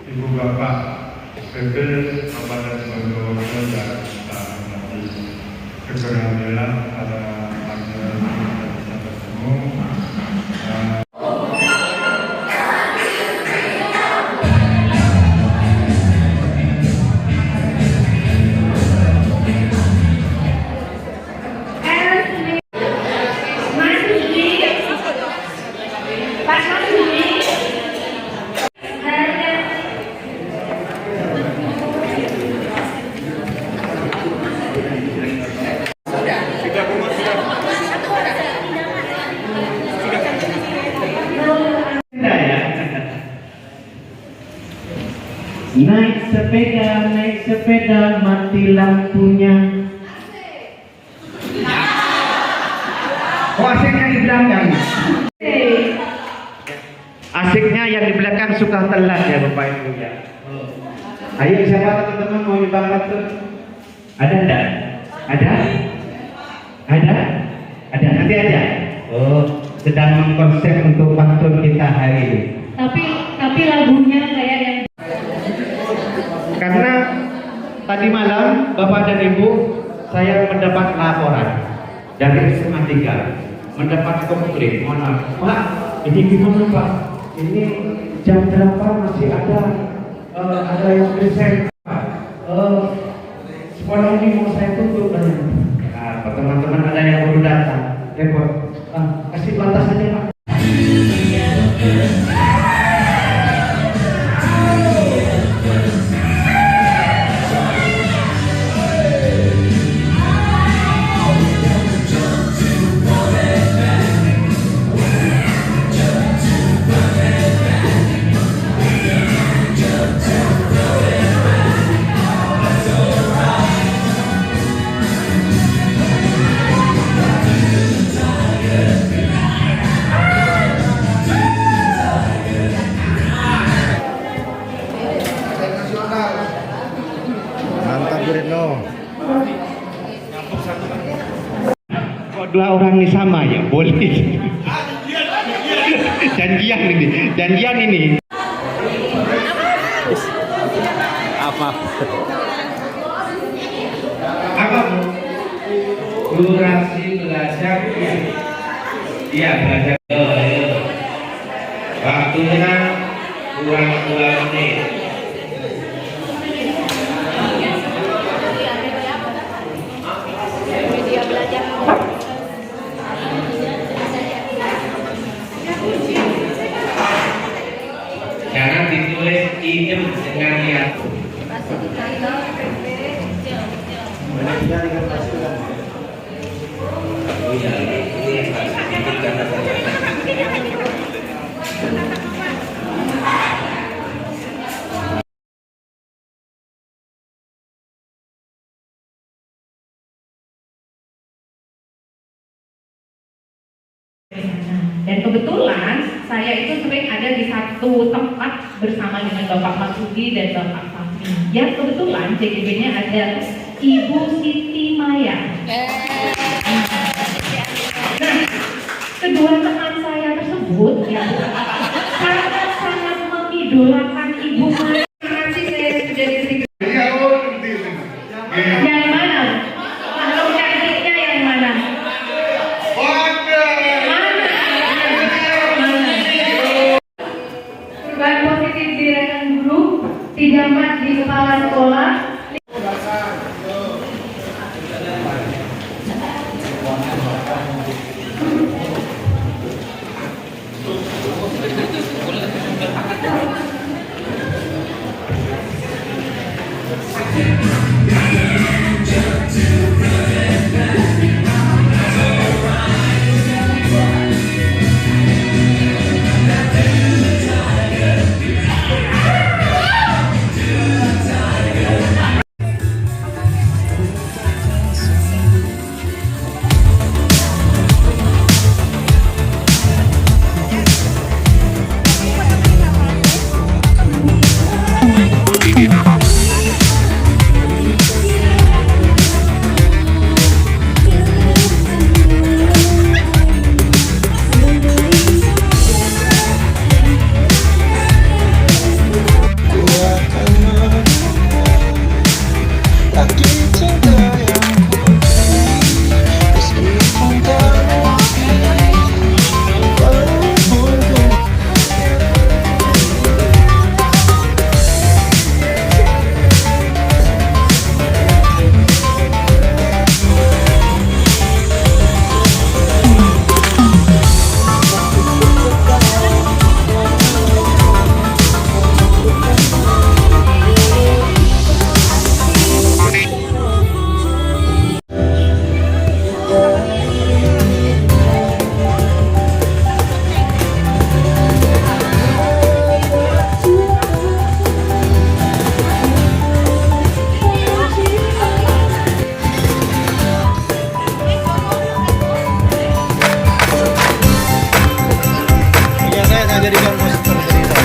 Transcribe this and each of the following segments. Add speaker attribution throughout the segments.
Speaker 1: Ibu Bapak PP Kabupaten Bondowoso dan Pak Bupati Alhamdulillah pada tanggal bisa bertemu.
Speaker 2: Naik sepeda, mati lampunya. Oh, asiknya di belakang. Asiknya yang di belakang suka telat ya Bapak Ibu ya. Ayo siapa teman-teman mau dibangun tuh? Ada enggak? Ada? Ada? Ada, nanti aja. Oh, sedang mengkonsep untuk pantun kita hari ini.
Speaker 3: Tapi lagunya kayak yang
Speaker 2: karena tadi malam Bapak dan Ibu saya mendapat laporan dari SMA 3 mendapat komplain, mohon maaf Pak, ini gimana Pak, ini jam berapa masih ada yang present sekolah ini mau saya tutup. Nah, teman-teman ada yang baru datang repot, kasih batas aja Pak. Mantap Bu Retno. Kok dua orang ini sama ya? Boleh. Janjian ini. Apa? Apa Bu? Durasi belajar ya. Iya belajar. Waktunya kurang 2 menit. Jangan ditulis idem dengan niat.
Speaker 3: dan kebetulan saya itu sering ada di satu tempat bersama dengan Bapak Masudi dan Bapak Fahmi. Yang kebetulan CGB-nya ada Ibu Siti Maya. Nah, kedua teman saya tersebut ya sangat mengidolakan Ibu Maya. Nanti saya sudah diberi. Yang mana? Kalau cantiknya yang mana? Perubahan positif di rekan guru, 3 mat di kepala sekolah.
Speaker 4: jadi kompositor cerita.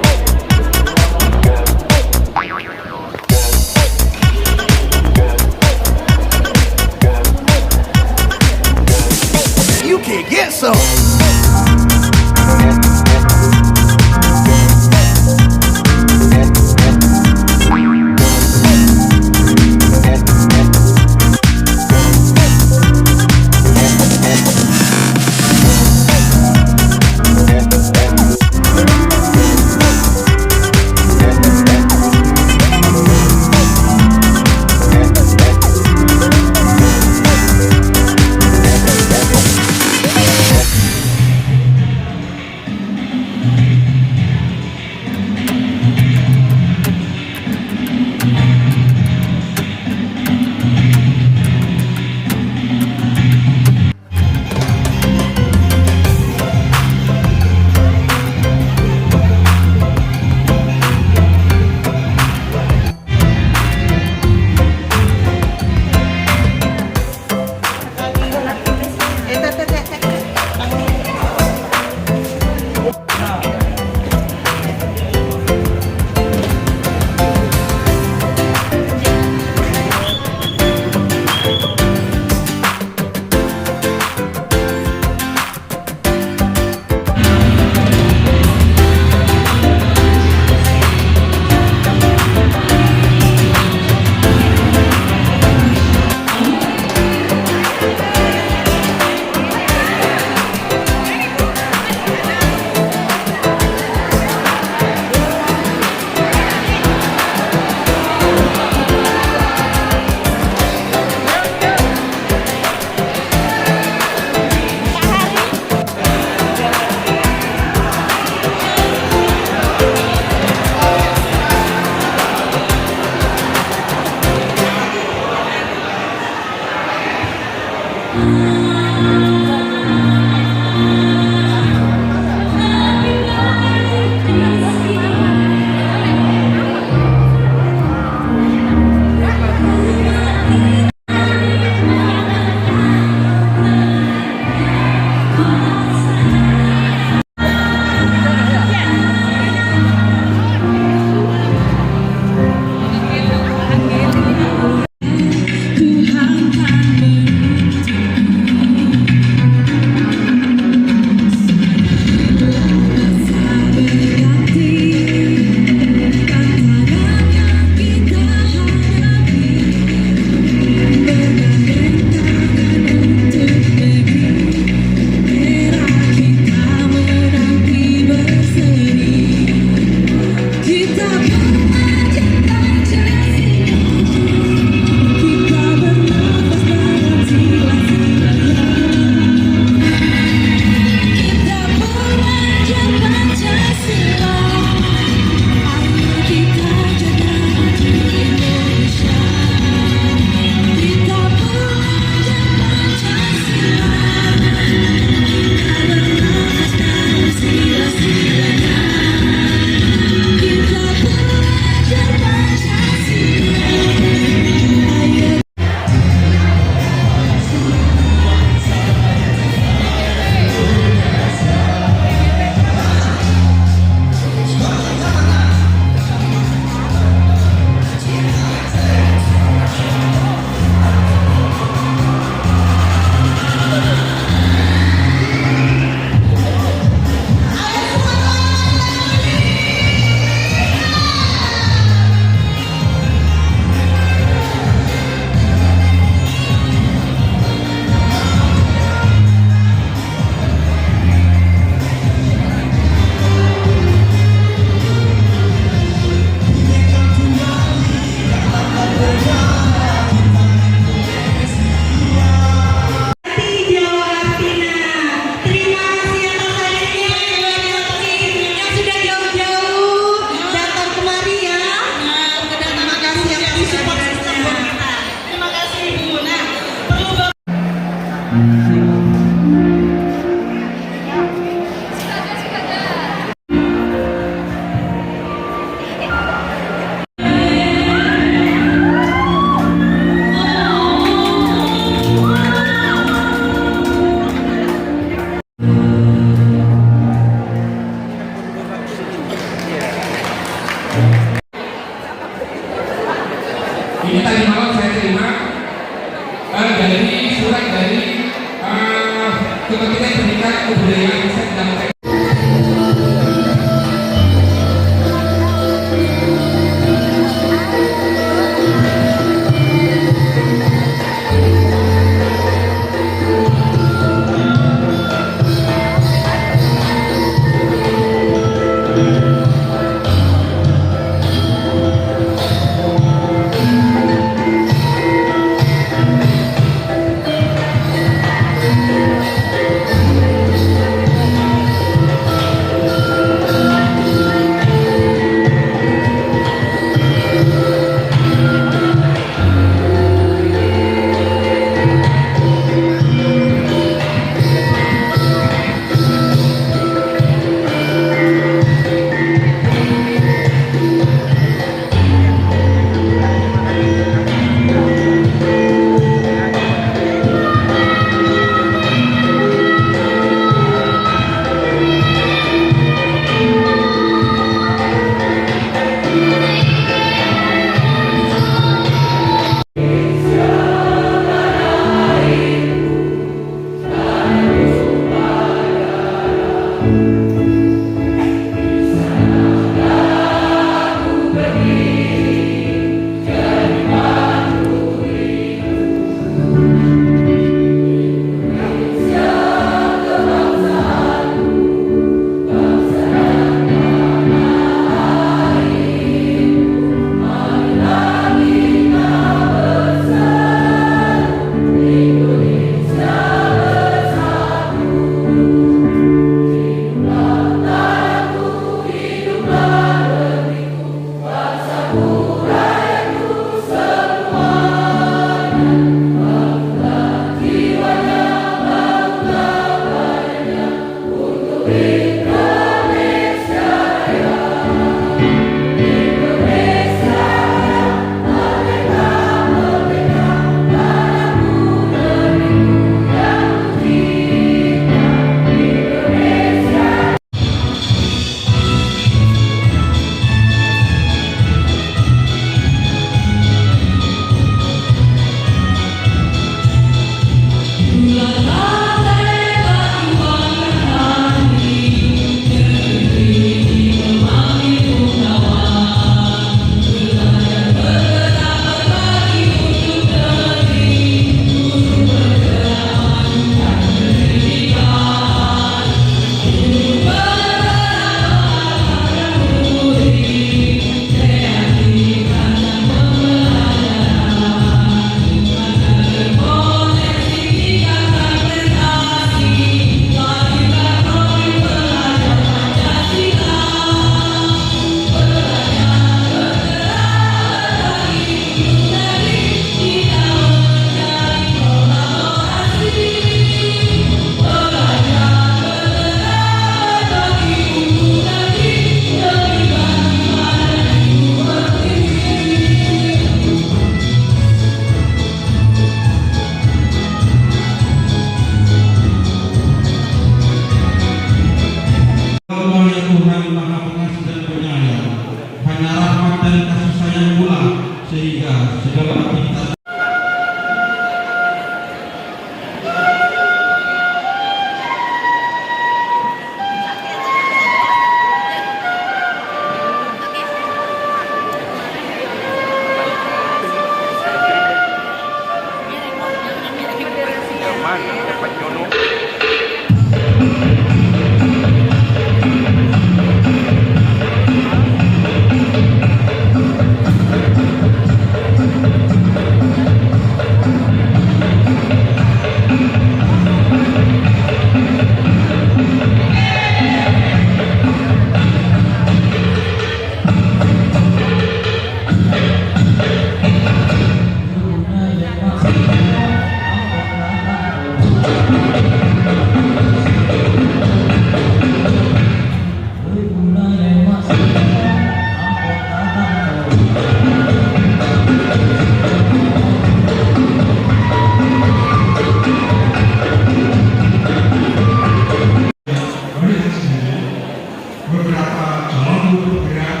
Speaker 4: beberapa calon guru bergerak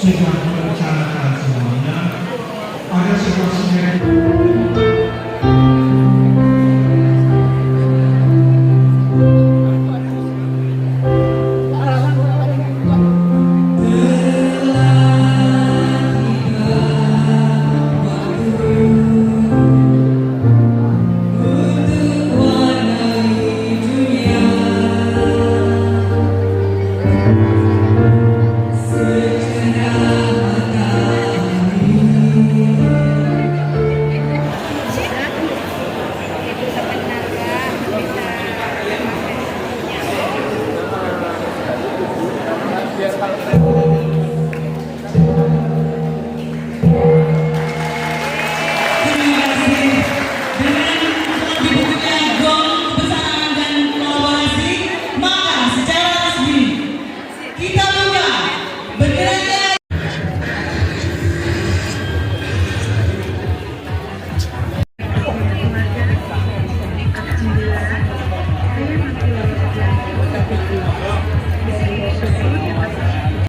Speaker 4: sudah merencanakan semuanya. Ada sebuah sinergi.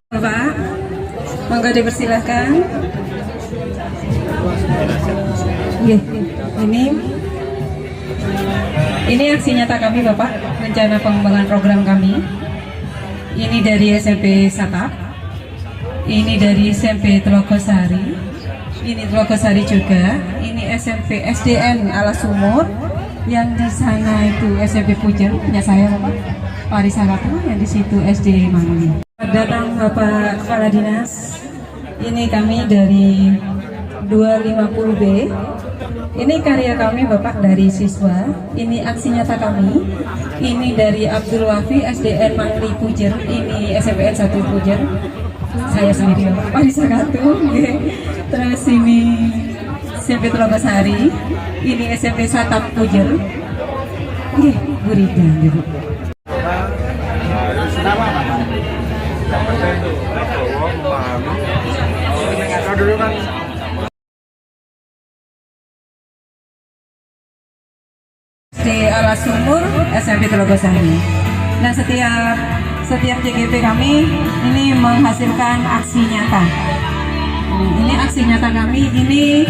Speaker 5: Bapak, monggo dipersilahkan. Ini aksi nyata kami Bapak, rencana pengembangan program kami. Ini dari SMP Satap, ini dari SMP Telogosari, ini Telogosari juga, ini SMP SDN Ala Sumur, yang di sana itu SMP Pujer, punya saya Bapak, Parisaratu, yang di situ SD Mangli. Datang Bapak Kepala Dinas, ini kami dari 250B, ini karya kami Bapak dari siswa, ini aksi nyata kami, ini dari Abdul Wafi SDN Mangli Pujer, ini SMPN 1 Pujer, saya sendiri Bapak Parisaratu, terus ini SMP Telogosari, ini SMP Satap Pujer, Burida gitu. Di Ala Sumur SMP Telogosari. Dan setiap JGP kami ini menghasilkan aksi nyata. Ini aksi nyata kami, ini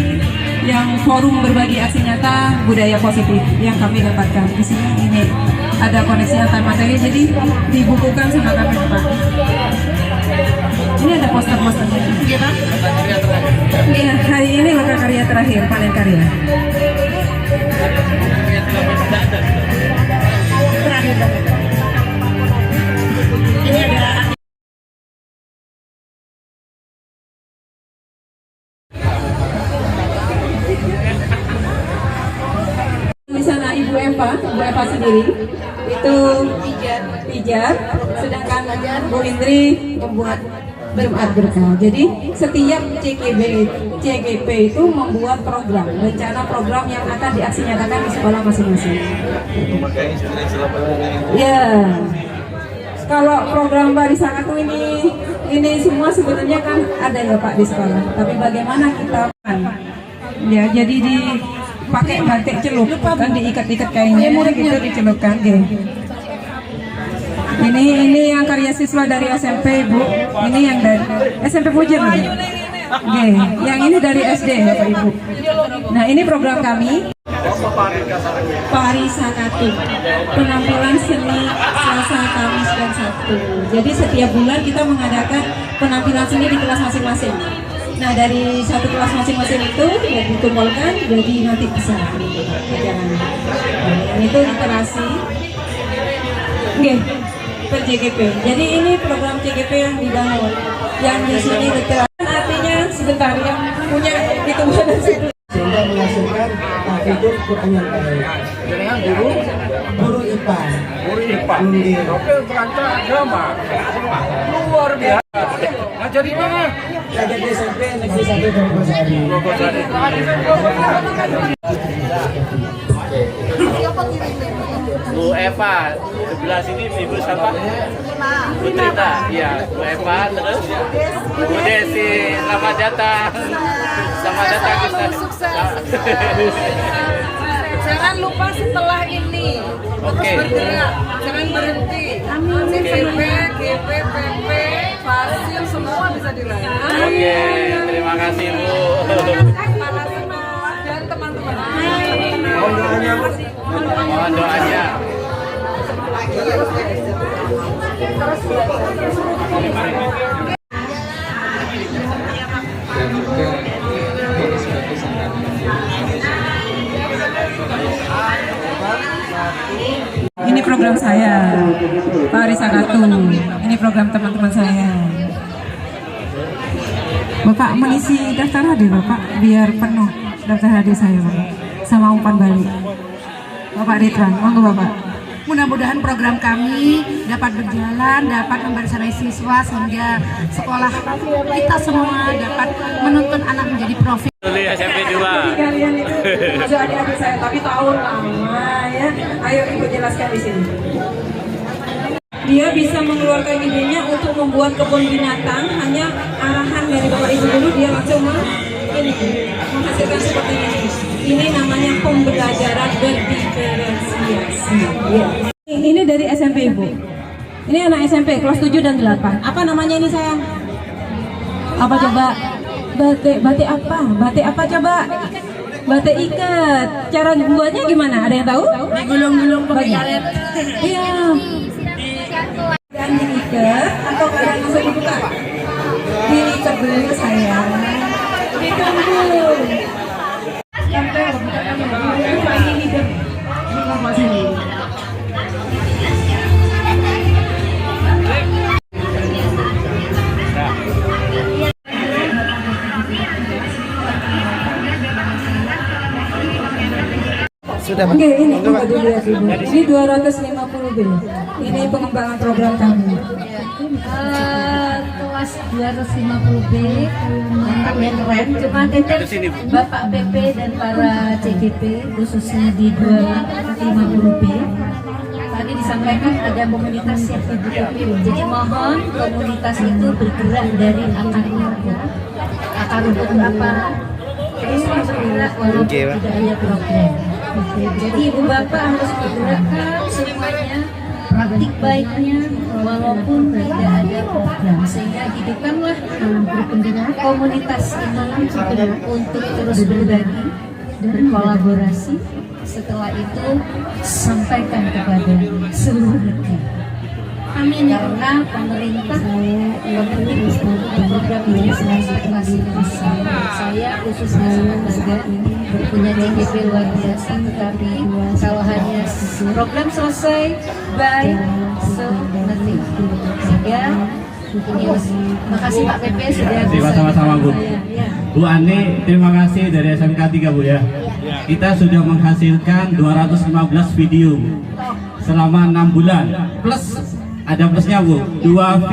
Speaker 5: yang forum berbagi aksi nyata budaya positif yang kami dapatkan di sini. Ini ada koneksi antar materi, jadi dibukukan sama kami Pak. Ini ada poster-posternya. Iya, hari ini maka karya terakhir, panen karya. Terakhir. Ini ada di sana Ibu Eva sendiri itu pijat, sedangkan Bu Indri membuat Jumat Berkah. Jadi setiap CGP itu membuat program, rencana program yang akan diaksi nyatakan di sekolah masing-masing. Ya, kalau program Parisaratu ini semua sebenarnya kan ada ya Pak di sekolah. Tapi bagaimana kita ya, jadi dipakai batik celup kan, diikat-ikat kainnya gitu, dicelupkan gitu. Ini yang karya siswa dari SMP Bu, ini yang dari SMP Pujer nih. Yang ini dari SD Bapak Ibu. Nah ini program kami Parisaratu, penampilan seni Selasa, Kamis dan Sabtu. Jadi setiap bulan kita mengadakan penampilan seni di kelas masing-masing. Nah dari satu kelas masing-masing itu ya dikumpulkan, jadi nanti bisa perjalanan. Nah, itu literasi. Per JGP. Jadi ini program JGP yang dibangun. Yang di sini literasi artinya sebentar yang punya hitungan dan situ.
Speaker 6: Sehingga menghasilkan fitur Quran yang baik. Dengan guru IPA.
Speaker 7: Guru IPA. Oke, berancang agama. Luar biasa. Ngajar di mana?
Speaker 6: Ngajar di SMP Negeri 1 Telogosari.
Speaker 7: Bu Eva, sebelah sini Ibu siapa? Bu Trita, iya. Bu Eva, terus Bu Desi, selamat datang. Selamat datang ke sana.
Speaker 8: Sukses. Jangan lupa setelah ini
Speaker 7: Oke.
Speaker 5: Jangan berhenti. GP, PP, Fasil semua bisa diraih.
Speaker 7: Oke, terima kasih Bu.
Speaker 5: Para semua dan teman-teman.
Speaker 7: Mohon doanya.
Speaker 5: Ini program saya, Pak Arisakatu. Ini program teman-teman saya. Bapak mengisi daftar hadir Bapak, biar penuh daftar hadir saya Bapak, sama umpan balik. Bapak Ridwan, monggo Bapak.
Speaker 8: Mudah-mudahan program kami dapat berjalan, dapat membersamai siswa sehingga sekolah kita semua dapat menuntun anak menjadi profil.
Speaker 7: Dulu SMP 2.
Speaker 5: Kalian itu masuk adik-adik saya, tapi tahun lama ya. Ayo Ibu jelaskan di sini. Dia bisa mengeluarkan idenya untuk membuat kebun binatang, hanya arahan dari Bapak Ibu dulu dia langsung menghasilkan seperti ini. Ini namanya pembelajaran berdiferensiasi. Ini dari SMP Ibu. Ini anak SMP kelas 7 dan 8. Apa namanya ini sayang? Apa coba? Batik apa? Batik apa coba? Batik ikat. Cara buatnya gimana? Ada yang tahu? Digulung-gulung pakai karet. Iya. Dan diikat atau kalian langsung dibuka? Diikat dulu sayang. Digulung. Sampai ini hidup di rumah sini. Oke, ini coba dilihat Ibu. Ini 250B. Ini pengembangan program kami.
Speaker 9: Kelas 250B yang keren. Cuma titip Bapak PP dan para CGP khususnya di 250B. Tadi disampaikan ada komunitas yang ibu. Jadi mohon komunitas itu bergerak dari akarnya. Akar rumput apa? Terus bergerak walaupun tidak ada program. Jadi ibu bapak harus bergerakkan semuanya praktik baiknya walaupun tidak ada program, sehingga hidupkanlah komunitas ini untuk terus berbagi, berkolaborasi. Setelah itu sampaikan kepada seluruh negeri. Amin. Karena pemerintah program ini saya khususnya lembaga ini punya CGP luar biasa, tetapi kalau hanya program selesai by semenit sehingga makasih Pak PP sudah bisa.
Speaker 2: Sama-sama Bu. Bu Ani, terima kasih dari SMK 3 Bu ya. Kita sudah menghasilkan 215 video selama 6 bulan. Plus ada plusnya Bu, 2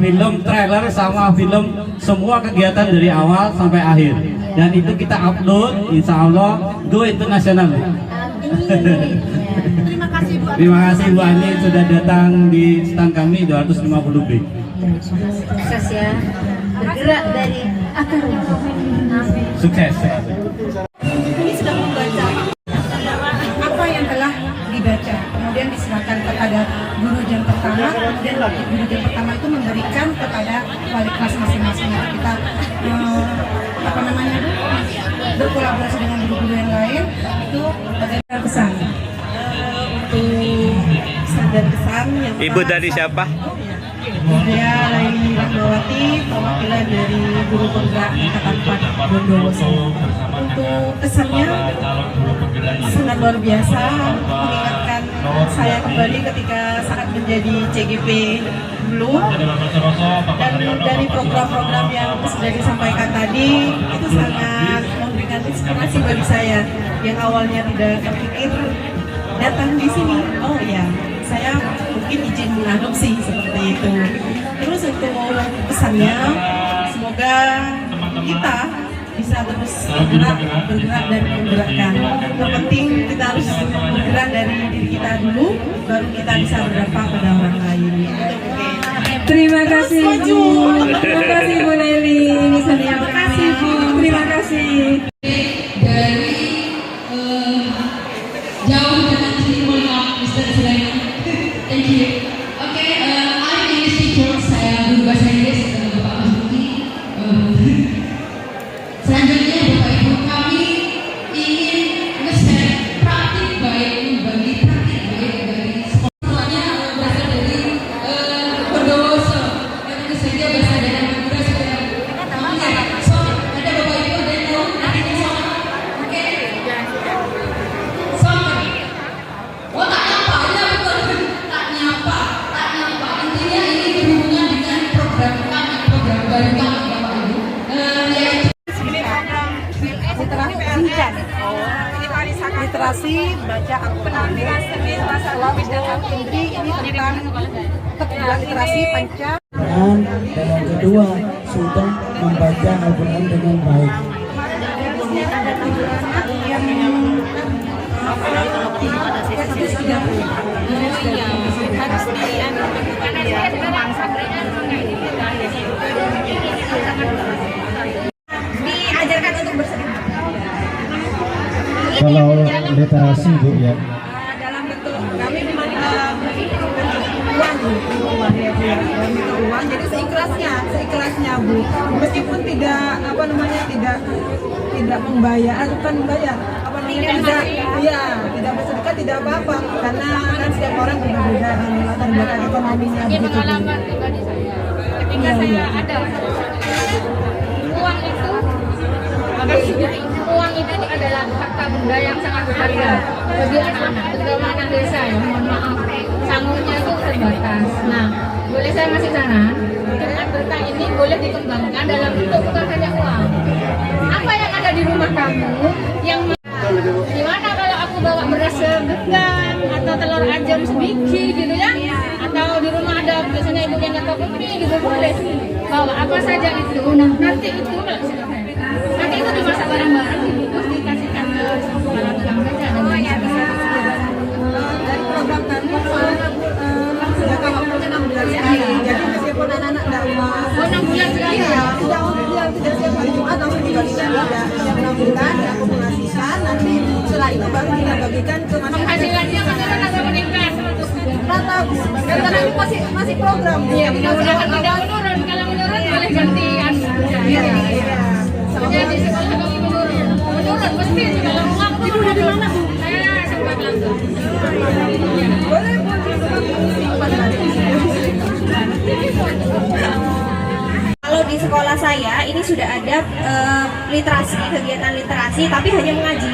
Speaker 2: film trailer sama film semua kegiatan dari awal sampai akhir. Dan itu kita upload, insya Allah go internasional. Terima kasih Bu Ani sudah datang di stand kami 250B.
Speaker 9: Sukses ya, bergerak dari akar rumput.
Speaker 2: Sukses.
Speaker 8: Ini sudah membaca apa yang telah dibaca, kemudian diserahkan kepada guru jam pertama, kemudian guru jam pertama itu memberikan kepada wali kelas masing-masing. Kita berkolaborasi dengan guru-guru yang lain itu bagaimana pesan untuk pesan yang
Speaker 7: Ibu dari siapa?
Speaker 8: Saya Laini Rahmawati, perwakilan dari guru penggerak Angkatan 4 Bondowoso. Untuk kesannya sangat luar biasa, mengingatkan saya kembali ketika saat menjadi CGP dulu. Dan dari program-program yang sudah disampaikan tadi itu sangat memberikan inspirasi bagi saya yang awalnya tidak terpikir datang di sini. Oh ya, saya mungkin izin mengadopsi seperti itu. Terus untuk pesannya, semoga kita bisa terus bergerak dan menggerakkan. Terpenting kita harus bergerak dari diri kita dulu, baru kita bisa berdampak pada orang lain.
Speaker 5: Terima kasih Bu. Terima kasih Bu Nelly. Ini terima kasih Bu. Terima kasih.
Speaker 10: Dari jauh dengan
Speaker 8: literasi baca Al-Quran. Indri ini tentang keterampilan literasi panca.
Speaker 6: Dan yang kedua sudah membaca Al-Quran dengan baik.
Speaker 9: Diajarkan untuk bersedekah.
Speaker 6: Kalau literasi Bu ya.
Speaker 8: Dalam bentuk kami memang uang uang, jadi seikhlasnya Bu, meskipun tidak tidak membayar, bukan membayar tidak bersedekah tidak apa-apa, karena kan setiap orang berbeda latar belakang ekonominya begitu.
Speaker 3: Pengalaman pribadi saya ketika saya ada uang itu adalah harta benda yang sangat berharga bagi anak-anak, terutama anak desa ya. Mohon maaf, sanggupnya itu terbatas. Nah, boleh saya masih saran, dengan berkah ini boleh dikembangkan dalam bentuk bukan hanya uang. Apa yang ada di rumah kamu, yang gimana kalau aku bawa beras segegan atau telur ayam sebiji gitu ya, atau di rumah ada biasanya ibunya nyetok mie gitu, boleh bawa apa saja itu. Nah, nanti itu nanti itu dimasak bareng-bareng, dibungkus, dikasihkan ke orang yang bekerja dan
Speaker 8: Dari program kami sudah waktunya 6 bulan sekali. Jadi meskipun anak-anak tidak mau
Speaker 3: 6 bulan sekali ya.
Speaker 8: tidak setiap hari Jumat langsung dibagikan, tidak setiap 6 bulan diakumulasikan, nanti setelah itu baru kita bagikan ke masyarakat.
Speaker 3: Penghasilannya menurun atau meningkat?
Speaker 8: Rata Bu, karena ini masih program.
Speaker 3: Iya, mudah-mudahan tidak menurun. Kalau menurun boleh gantian.
Speaker 8: Iya.
Speaker 3: Jadi sekolah kami menurun pasti kalau uang itu udah di mana Bu? Saya sempat langsung.
Speaker 8: Boleh.
Speaker 9: Kalau di sekolah saya ini sudah ada literasi, kegiatan literasi, tapi hanya mengaji.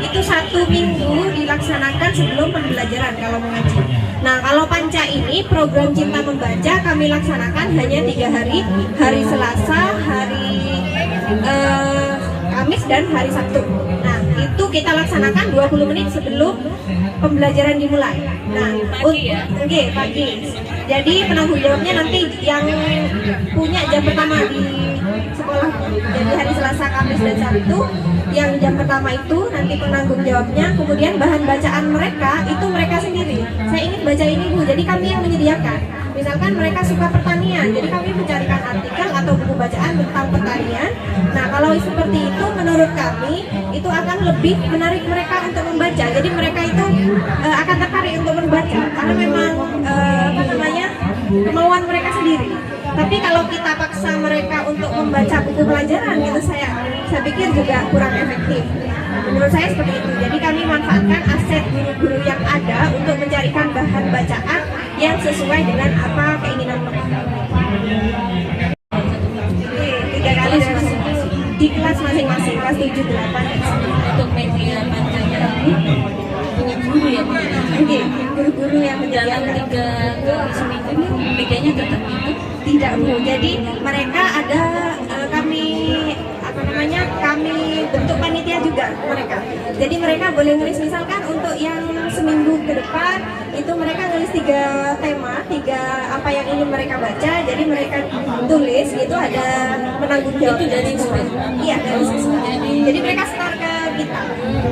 Speaker 9: Itu 1 minggu dilaksanakan sebelum pembelajaran kalau mengaji. Nah, kalau panca ini program Cinta Membaca kami laksanakan hanya 3 hari, hari Selasa, hari Kamis dan hari Sabtu. Nah, itu kita laksanakan 20 menit sebelum pembelajaran dimulai. Nah, pagi. Jadi penanggung jawabnya nanti yang punya jam pertama di sekolah. Jadi hari Selasa, Kamis dan Sabtu yang jam pertama itu nanti penanggung jawabnya. Kemudian bahan bacaan mereka itu mereka sendiri. Saya ingin baca ini Bu, jadi kami yang menyediakan. Misalkan mereka suka pertanian, jadi kami mencarikan artikel atau buku bacaan tentang pertanian. Nah, kalau seperti itu menurut kami itu akan lebih menarik mereka untuk membaca. Jadi mereka itu akan tertarik untuk membaca karena memang kemauan mereka sendiri. Tapi kalau kita paksa mereka untuk membaca buku pelajaran itu saya pikir juga kurang efektif. Menurut saya seperti itu. Jadi kami manfaatkan aset guru-guru yang ada untuk mencarikan bahan bacaan yang sesuai dengan apa keinginan mereka. 3 kali di kelas masing-masing, kelas 7, 8.
Speaker 3: Untuk media pancanya ini punya guru ya Bu?
Speaker 9: Guru-guru yang
Speaker 3: Dalam
Speaker 9: menjalankan
Speaker 3: 3 seminggu ini medianya tetap itu?
Speaker 9: tidak Bu. Jadi mereka ada kami bentuk panitia juga mereka. Jadi mereka boleh nulis misalkan untuk yang seminggu ke depan itu mereka nulis 3 tema, 3 apa yang ingin mereka baca. Jadi mereka tulis itu ada penanggung jawab.
Speaker 3: Itu dari siswa?
Speaker 9: Iya, dari siswa. Jadi mereka store ke kita.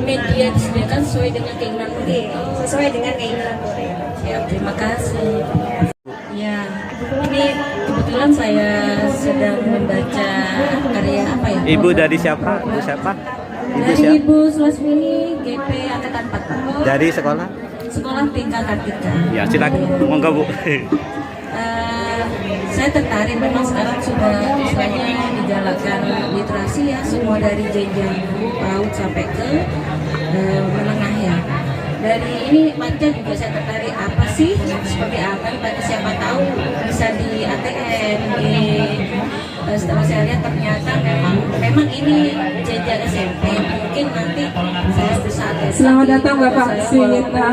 Speaker 3: Media disediakan sesuai dengan keinginan murid.
Speaker 9: Sesuai dengan keinginan murid.
Speaker 3: Ya, terima kasih. Ya, ini kebetulan saya sedang membaca karya apa ya?
Speaker 7: Ibu dari siapa? Ibu siapa?
Speaker 3: Dari Ibu Sulasmini, GP Angkatan 4.
Speaker 7: Dari sekolah?
Speaker 3: Sekolah TK Kartika.
Speaker 7: Ya, silakan. Monggo Bu.
Speaker 3: Saya tertarik, memang sekarang sudah istilahnya dijalankan literasi ya, semua dari jenjang PAUD sampai ke menengah ya. Dari ini Panca juga saya tertarik, apa sih, seperti apa Panca, siapa tahu bisa di ATM. Setelah saya lihat ternyata memang ini jenjang SMP, mungkin nanti saya bisa ATM.
Speaker 5: Selamat datang Bapak Sinita.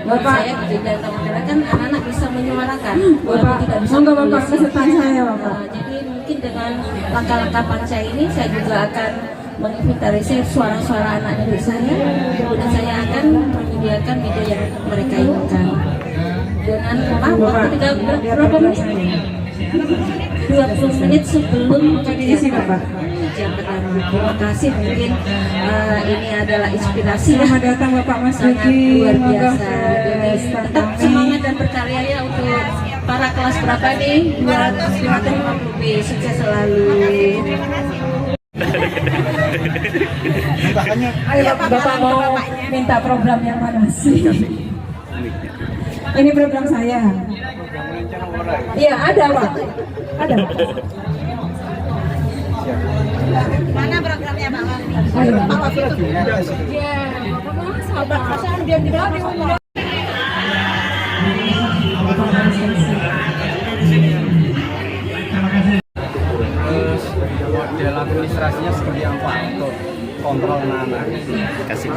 Speaker 5: Bapak,
Speaker 3: saya tidak tahu kan anak-anak bisa menyuarakan.
Speaker 5: Bapak,
Speaker 3: tidak bisa
Speaker 5: monggo Bapak
Speaker 3: menulis.
Speaker 5: kesetan saya Bapak.
Speaker 3: Jadi mungkin dengan langkah-langkah Panca ini saya juga akan
Speaker 9: menginventarisir suara-suara anak didik saya, dan saya akan menyediakan media yang mereka inginkan. Dengan waktu 20 menit sebelum jam pertama. Terima kasih, mungkin ini adalah inspirasi.
Speaker 5: Selamat datang Bapak Mas
Speaker 9: sangat
Speaker 5: Diki.
Speaker 9: luar biasa. Tetap semangat dan berkarya ya untuk para kelas berapa nih? 250B. Sukses selalu.
Speaker 5: Ayo Bapak mau minta program yang mana sih? Ini program saya. Iya ada Pak. Ada.
Speaker 8: Mana programnya Bang?
Speaker 5: Ayo.
Speaker 3: Ya, sahabat pasangan dia di dalam.
Speaker 7: Terus model administrasinya seperti apa untuk kontrol anak-anak? Kasih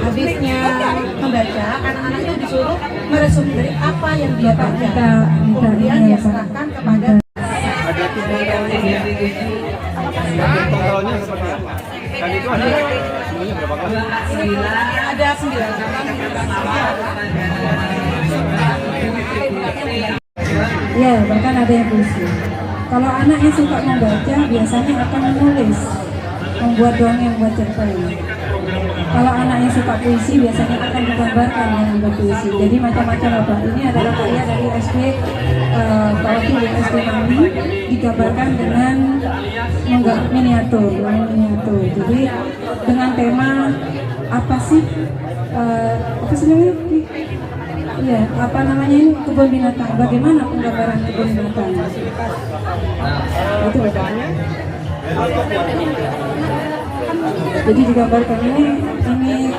Speaker 8: Habisnya membaca, anak-anak itu disuruh meresum dari apa yang dia baca. Kemudian dia serahkan kepada
Speaker 7: Ada kontrolnya seperti apa? Dan itu ada semuanya berapa kelas?
Speaker 8: ada 9.
Speaker 5: Ya, bahkan ada yang puisi. Kalau anak yang suka membaca biasanya akan menulis, membuat dongeng, buat cerpen. Kalau anak yang suka puisi biasanya akan digambarkan dengan berpuisi. Jadi macam-macam Bapak. Ini adalah karya dari SD Pak di SD kami, digambarkan dengan miniatur. Jadi dengan tema apa sih namanya? Iya, apa namanya ini, kebun binatang. Bagaimana penggambaran kebun binatang? Itu Bapaknya. Jadi digambarkan ini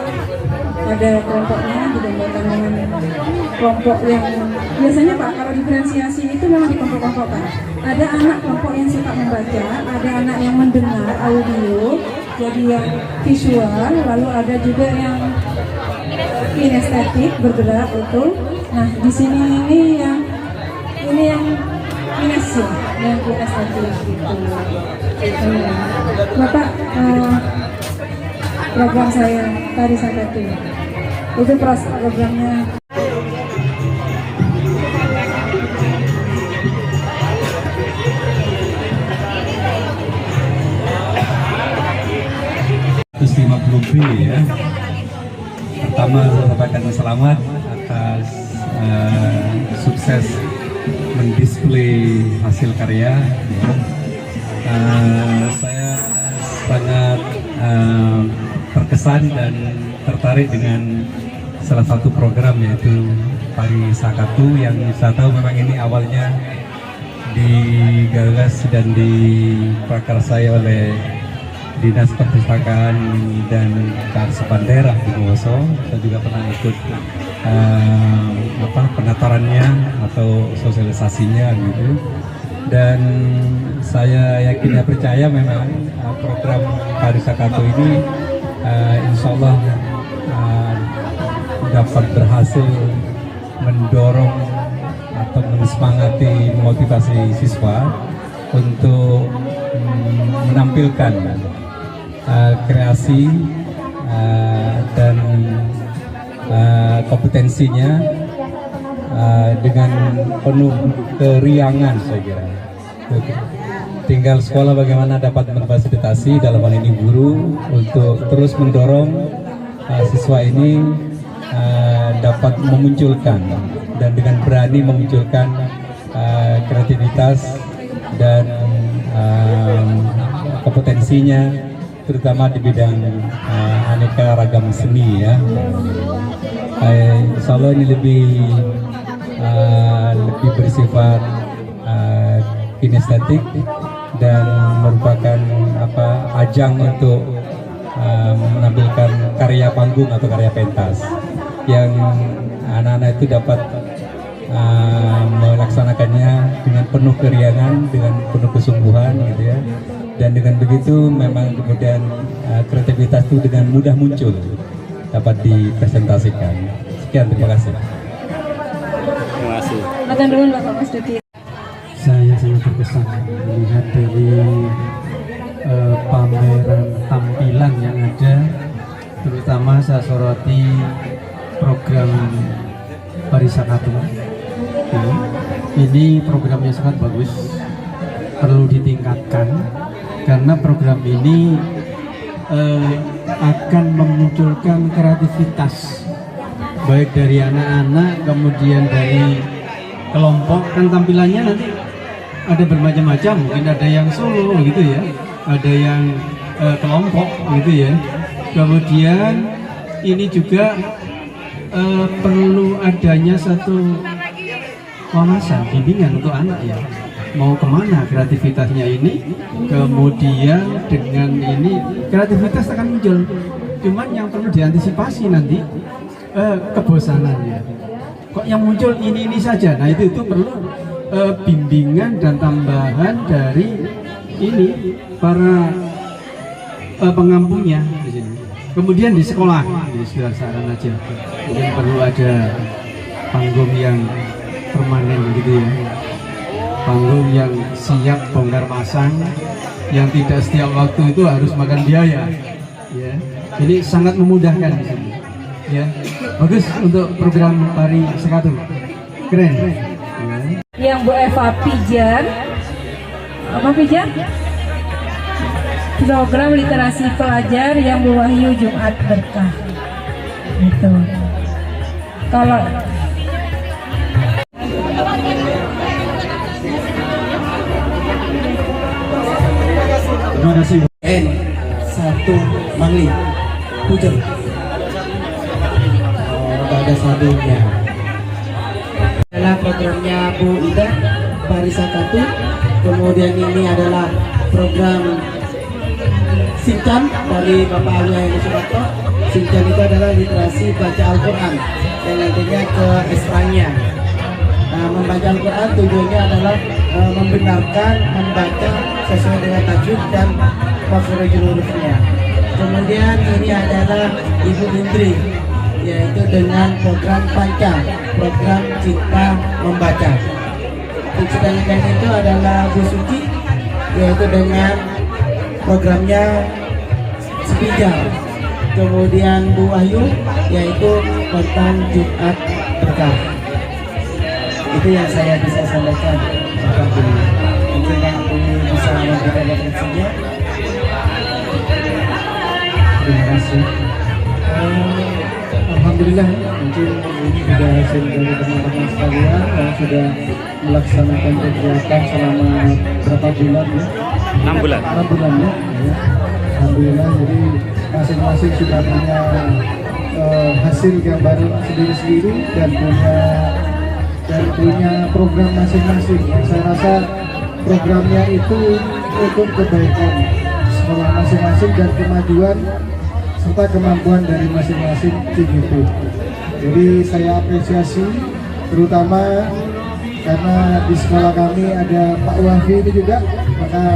Speaker 5: ada kelompoknya, digambarkan dengan kelompok yang biasanya Pak, kalau diferensiasi itu memang dikelompok-kelompokkan. Ada anak kelompok yang suka membaca, ada anak yang mendengar audio, jadi yang visual, lalu ada juga yang kinestetik, bergerak itu. Nah di sini ini yang kinestetik, yang kinestetik gitu. Bapak program saya tadi sampai itu programnya.
Speaker 10: Ya. Pertama saya sampaikan selamat atas sukses mendisplay hasil karya. Saya sangat terkesan dan tertarik dengan salah satu program, yaitu Parisakatu, yang saya tahu memang ini awalnya digagas dan diprakarsai oleh Dinas Perpustakaan dan Kearsipan Daerah di Bondowoso. Saya juga pernah ikut penatarannya atau sosialisasinya gitu. Dan saya yakin dan percaya memang program Parisakatu ini insya Allah dapat berhasil mendorong atau mensemangati, motivasi siswa untuk menampilkan kreasi dan kompetensinya dengan penuh keriangan, saya kira. Tinggal sekolah bagaimana dapat memfasilitasi, dalam hal ini guru, untuk terus mendorong siswa ini dapat memunculkan dan dengan berani memunculkan kreativitas dan kompetensinya, terutama di bidang aneka ragam seni ya. Insya Allah ini lebih bersifat kinestetik dan merupakan ajang untuk menampilkan karya panggung atau karya pentas yang anak-anak itu dapat melaksanakannya dengan penuh keriangan, dengan penuh kesungguhan gitu ya. Dan dengan begitu memang kemudian kreativitas itu dengan mudah muncul, dapat dipresentasikan. Sekian, terima kasih.
Speaker 7: Terima kasih.
Speaker 5: Makan dulu Bapak Mas Deti.
Speaker 10: Saya sangat terkesan melihat dari pameran tampilan yang ada, terutama saya soroti program Parisakatu. Ini programnya sangat bagus, perlu ditingkatkan karena program ini akan memunculkan kreativitas baik dari anak-anak, kemudian dari kelompok. Kan tampilannya nanti ada bermacam-macam, mungkin ada yang solo gitu ya, ada yang kelompok gitu ya. Kemudian ini juga perlu adanya satu wawasan bimbingan untuk anak ya, mau kemana kreativitasnya ini. Kemudian dengan ini kreativitas akan muncul, cuman yang perlu diantisipasi nanti kebosanannya. Kok yang muncul ini saja, nah itu perlu bimbingan dan tambahan dari ini para pengampungnya di sini. Kemudian di sekolah, di sekitar saran aja, mungkin perlu ada panggung yang permanen gitu ya, panggung yang siap bongkar pasang, yang tidak setiap waktu itu harus makan biaya. Ya, ini sangat memudahkan di sini. Ya, bagus untuk program Parisakatu, keren. Ya.
Speaker 5: Yang Bu Eva pijar, apa pijar? Program literasi pelajar yang Bu Wahyu Jumat Berkah. Gitu. Kalau
Speaker 10: terima kasih.
Speaker 6: N1 Mangli Pujer. Ada sadunya. Adalah programnya Bu Ida Parisakatu. Kemudian ini adalah program Sincan dari Bapak Ali Hayani Suratto. Sincan itu adalah literasi baca Al-Quran dan nantinya ke Esranya. Membaca Al-Quran tujuannya adalah membenarkan membaca sesuai dengan tajwid dan makhrajul hurufnya. Kemudian ini adalah Ibu Indri, yaitu dengan program Panca, program Cinta Membaca. Sedangkan itu adalah Bu Suci, yaitu dengan programnya Sepijal. Kemudian Bu Wahyu, yaitu tentang Jumat Berkah. Itu yang saya bisa sampaikan. Mungkin Pak Puni bisa memberikan referensinya. Terima kasih. Alhamdulillah, mungkin ini sudah hasil dari teman-teman sekalian yang sudah melaksanakan kegiatan selama berapa bulan ya?
Speaker 7: 6 bulan.
Speaker 6: 6 bulan ya. Alhamdulillah, jadi masing-masing sudah punya hasil gambar sendiri-sendiri dan punya program masing-masing. Saya rasa programnya itu untuk kebaikan sekolah masing-masing dan kemajuan serta kemampuan dari masing-masing CGP. Jadi saya apresiasi terutama karena di sekolah kami ada Pak Wafi itu juga, maka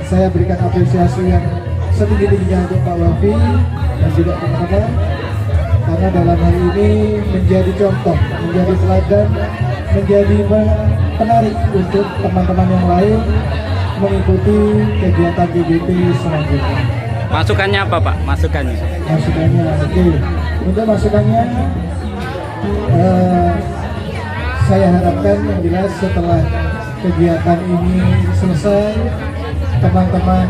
Speaker 6: saya berikan apresiasi yang setinggi-tingginya untuk Pak Wafi dan juga teman-teman, karena dalam hal ini menjadi contoh, menjadi teladan, menjadi penarik untuk teman-teman yang lain mengikuti kegiatan GBT selanjutnya.
Speaker 7: Masukannya apa Pak? Masukannya?
Speaker 6: Masukannya, oke. Untuk masukannya, saya harapkan yang jelas setelah kegiatan ini selesai, teman-teman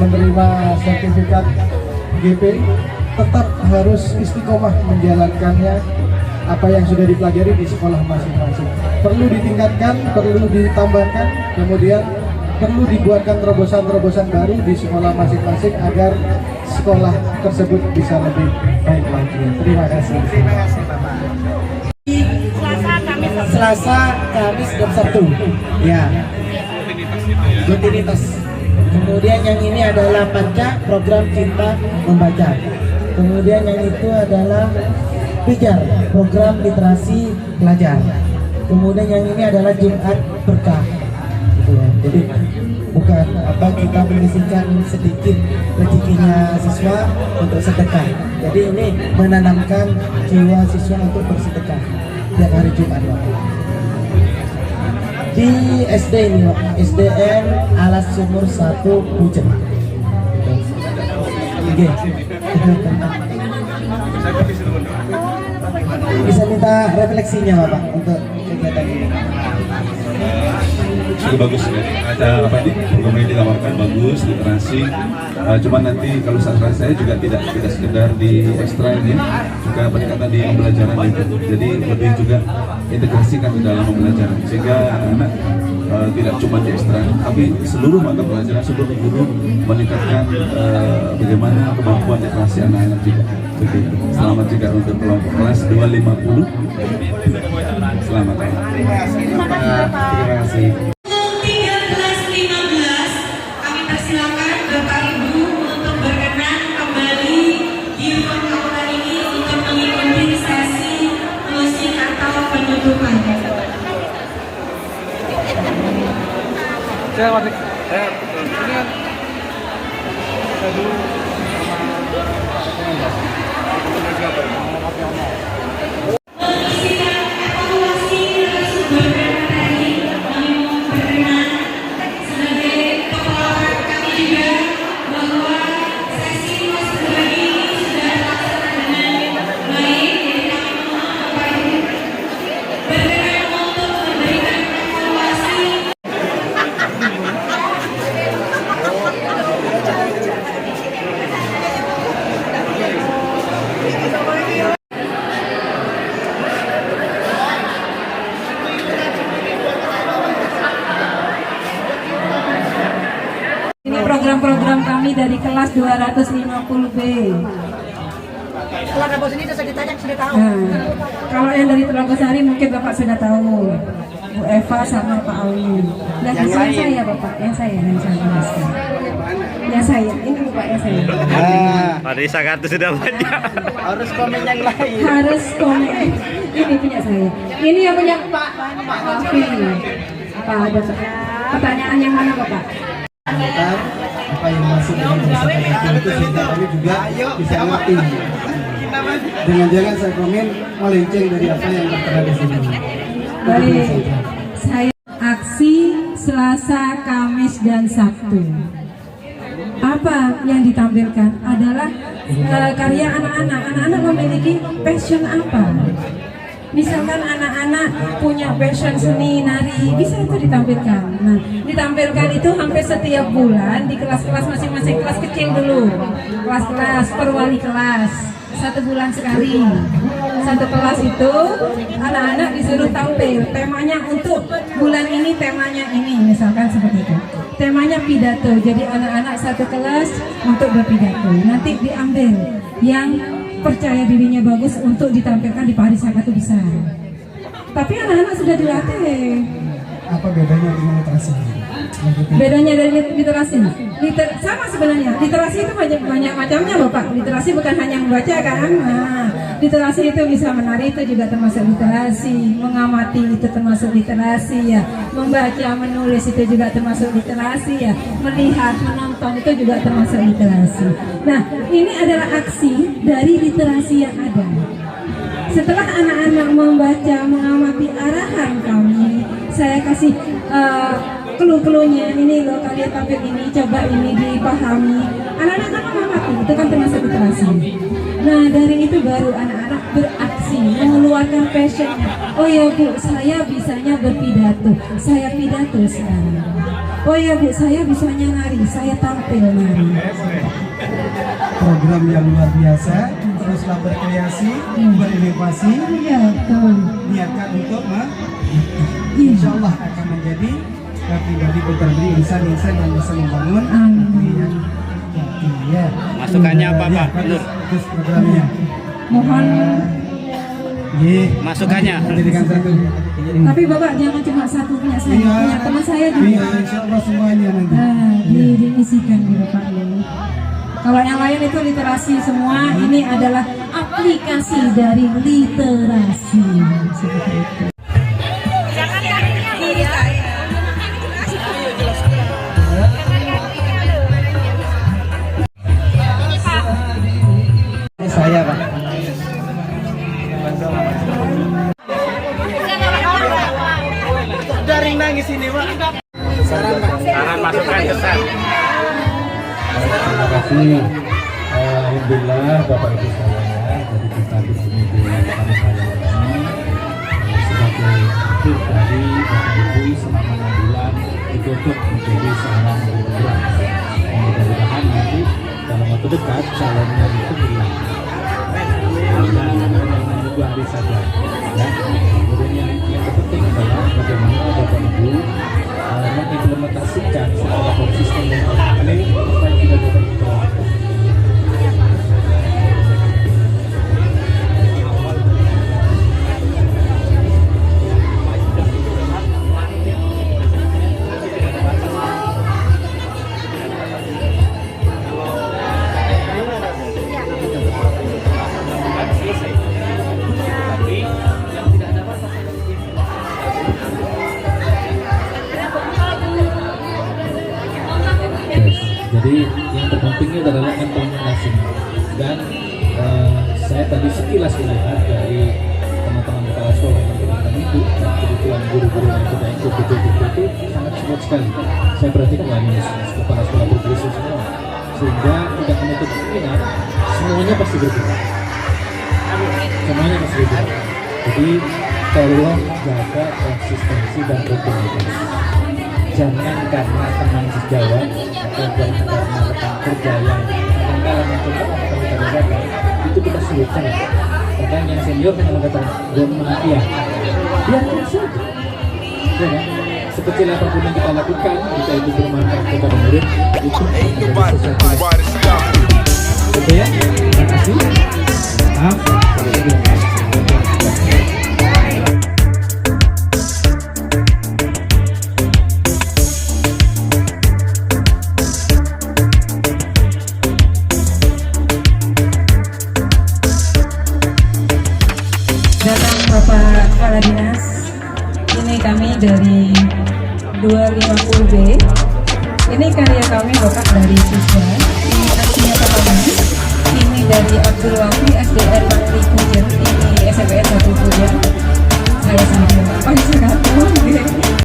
Speaker 6: menerima sertifikat GP, tetap harus istiqomah menjalankannya apa yang sudah dipelajari di sekolah masing-masing. Perlu ditingkatkan, perlu ditambahkan, kemudian perlu dibuatkan terobosan-terobosan baru di sekolah masing-masing agar sekolah tersebut bisa lebih baik lagi. Terima kasih. Terima kasih Bapak. Selasa, Kamis, dan Sabtu. Ya. Rutinitas. Kemudian yang ini adalah Panca, program Cinta Membaca. Kemudian yang itu adalah Pijar, program literasi pelajar. Kemudian yang ini adalah Jumat Berkah. Gitu ya. Jadi bukan apa kita menyisihkan sedikit rezekinya siswa untuk sedekah. Jadi ini menanamkan jiwa siswa untuk bersedekah tiap hari Jumat. di SD ini Pak, SDN Alas Sumur 1 Bujen. Oke. Bisa minta refleksinya Bapak untuk kegiatan ini.
Speaker 11: Cukup bagus ya, ada apa ini program yang ditawarkan bagus, literasi. Cuman nanti kalau saran saya juga tidak sekedar di ekstra ini, juga peningkatan di pembelajaran itu. Jadi lebih juga integrasikan di dalam pembelajaran sehingga anak tidak cuma di ekstra, tapi seluruh mata pelajaran, seluruh guru meningkatkan bagaimana kemampuan literasi anak-anak juga. Begitu. Selamat juga untuk kelompok kelas 250. Selamat. Terima kasih.
Speaker 5: Program-program kami dari kelas 250B.
Speaker 8: Kalau ada bos ini sudah ditanya sudah tahu.
Speaker 5: Nah, kalau yang dari Telogosari mungkin Bapak sudah tahu, Bu Eva sama Pak Auli. Dan yang saya Bapak, yang saya jelaskan. Yang saya, ini Bapak yang saya.
Speaker 7: Dari Sakartu sudah banyak.
Speaker 6: Harus komen yang lain.
Speaker 5: Harus komen. Ini punya saya. Ini yang punya Pak Alfi. Apa ada pertanyaan yang mana Bapak?
Speaker 6: Apa yang masuk dalam sasaran itu sehingga kami juga bisa ngerti. Jangan-jangan saya komen melenceng dari apa yang tertera di sini.
Speaker 5: Baik, saya aksi Selasa, Kamis, dan Sabtu. Apa yang ditampilkan adalah karya anak-anak. Anak-anak memiliki passion apa? Misalkan anak-anak punya passion seni, nari, bisa itu ditampilkan. Nah, ditampilkan itu hampir setiap bulan di kelas-kelas masing-masing, kelas kecil dulu, kelas-kelas per wali kelas, 1 bulan sekali. Satu kelas itu anak-anak disuruh tampil, temanya untuk bulan ini temanya ini, misalkan seperti itu. Temanya pidato, jadi anak-anak satu kelas untuk berpidato. Nanti diambil yang percaya dirinya bagus untuk ditampilkan di pariwisata itu bisa. Tapi anak-anak sudah dilatih.
Speaker 6: Apa bedanya dengan literasi?
Speaker 5: Bedanya dari literasi? Sama sebenarnya. Literasi itu banyak macamnya Bapak. Literasi bukan hanya membaca kan. Nah, literasi itu bisa menari, itu juga termasuk literasi. Mengamati itu termasuk literasi ya. Membaca, menulis itu juga termasuk literasi ya. Melihat, menonton itu juga termasuk literasi. Nah, ini adalah aksi dari literasi yang ada. Setelah anak-anak membaca, mengamati arahan kami, saya kasih clue-cluenya, ini loh kalian tampil ini, coba ini dipahami. Anak-anak kan mengamati, itu kan termasuk literasi. Nah, dari itu baru anak-anak beraksi, mengeluarkan passionnya. Oh ya Bu, saya bisanya berpidato, saya pidato sekarang. Oh ya Bu, saya bisanya nari, saya tampil nari.
Speaker 6: Program yang luar biasa, teruslah berkreasi, berinovasi,
Speaker 5: betul.
Speaker 6: niatkan untuk insya Allah akan menjadi pribadi berterdiri insan-insan yang bisa membangun yang ya.
Speaker 7: Masukannya apa Pak?
Speaker 6: Terus programnya.
Speaker 5: Mohon
Speaker 7: masukannya.
Speaker 6: Jadikan satu.
Speaker 5: Tapi Bapak jangan cuma satu punya saya, punya teman saya juga.
Speaker 6: Iya, insya Allah semuanya nanti.
Speaker 5: Nah, diisikan di Bapak ini. Kalau yang lain itu literasi semua, ini adalah aplikasi dari literasi seperti itu.
Speaker 6: Saya Pak.
Speaker 7: daring nangis ini Pak. Saran masukan kesan.
Speaker 10: Terima kasih. Alhamdulillah Bapak Ibu sekalian, jadi kita di sini di kami sebagai akhir dari Bapak Ibu selama 6 bulan ditutup menjadi seorang guru penggerak. Mudah-mudahan nanti dalam waktu dekat calonnya itu hilang. Dan hanya 2 hari saja. Ya. Kemudian yang terpenting adalah bagaimana Bapak Ibu mengimplementasikan secara konsisten dan konkret apa yang kita dapat lakukan. Jadi yang terpenting adalah implementasi dan saya tadi sekilas melihat dari teman-teman kepala sekolah yang berkenan itu dan kebetulan guru-guru yang sudah ikut betul-betul itu sangat support sekali. Saya perhatikan banyak kepala sekolah bergerak semua sehingga tidak menutup kemungkinan semuanya pasti bergerak. Semuanya pasti bergerak. Jadi tolong jaga konsistensi dan rutinitas. Jangan karena teman sejawat atau jangan karena rekan kerja yang kadang-kadang mencoba atau kadang-kadang itu kita sulitkan. Kadang yang senior kan mengatakan gue mafia, biarkan saja. Ya, kan? Sekecil apapun yang kita lakukan, jika itu bermanfaat kepada murid, itu menjadi sesuatu. Oke ya, terima kasih. Maaf.
Speaker 5: Bapak Kepala Dinas, ini kami dari 250B. Ini karya kami Bapak dari siswa. Ini aksinya Pak kami. Ini dari Abdul Wafi SDN Mangri Kujen. Ini SMPN 1 Kujen. Saya sendiri Pak Sekatu.